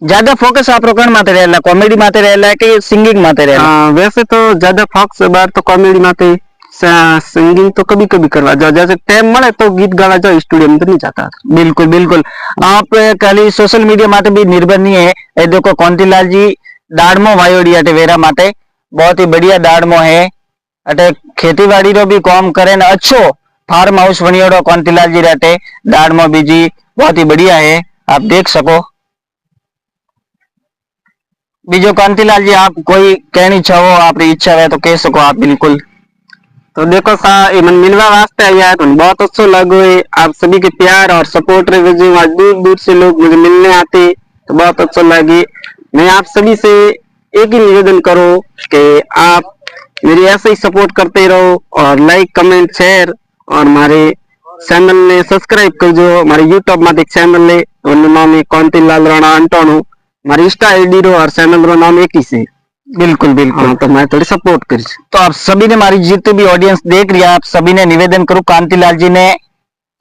ज्यादा फोकस आप कौन माते रहेला, कॉमेडी माते रहेला कि सिंगिंग माते रहेला? वैसे तो ज्यादा फोकस बार तो कॉमेडी माते, सिंगिंग तो कभी कभी करवा जाओ, जैसे टाइम मिले तो गीत गावा जाओ, स्टूडियो में तो नहीं जाता। बिल्कुल बिल्कुल। आप खाली सोशल मीडिया माटे भी निर्भर नहीं है। ये देखो कांतिलाल जी दाड़मो वायोड़ी अटे वेरा माटे बहुत ही बढ़िया दाड़मो है। अटे खेतीबाड़ी रो भी काम करे न अच्छो फार्म हाउस बनियोड़ो कांतिलाल जी रहते दाड़मो बीजी बहुत ही बढ़िया है, आप देख सको। बीजो कांतिलाल जी आप कोई कहनी चाहो, आपकी इच्छा है तो कह सको आप बिल्कुल। तो देखो सा ये मन मिलवा वास्ते आया है तो बहुत अच्छा लगा है, आप सभी के प्यार और सपोर्ट रहे जो आज दूर दूर से लोग मुझे मिलने आते तो बहुत अच्छा लगे। मैं आप सभी से एक ही निवेदन करो कि आप मेरी ऐसे ही सपोर्ट करते रहो और लाइक कमेंट शेयर और हमारे चैनल ने सब्सक्राइब कर जो हमारे यूट्यूब में एक चैनल है और नाम है कांतिलाल राणा अंटोनो, हमारी इंस्टा आईडी रो और चैनल रो नाम एक ही से। बिल्कुल बिल्कुल। हाँ, तो मैं थोड़ी सपोर्ट कर। तो आप सभी ने हमारी जितनी भी ऑडियंस देख रही है आप सभी ने निवेदन करूं कांतिलाल जी ने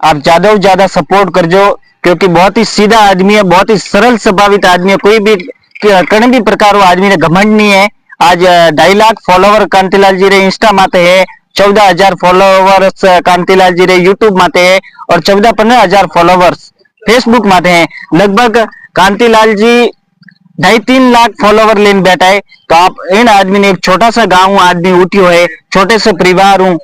आप ज्यादा से ज्यादा सपोर्ट कर जो, क्योंकि बहुत ही सीधा आदमी है, बहुत ही सरल स्वभावित आदमी है, कोई भी कहीं भी प्रकार वो आदमी ने घमंड नहीं है। आज 2.5 लाख फॉलोवर कांतिलाल जी रे इंस्टा माते है, 14,000 फॉलोवर्स कांतिलाल जी रे यूट्यूब माते है और 14-15 हजार फॉलोवर्स फेसबुक माते हैं। लगभग कांतिलाल जी 2.5-3 लाख फॉलोवर लेने बैठा है। तो आप इन आदमी ने एक छोटा सा गांव आदमी उठियो है, छोटे से परिवार हूँ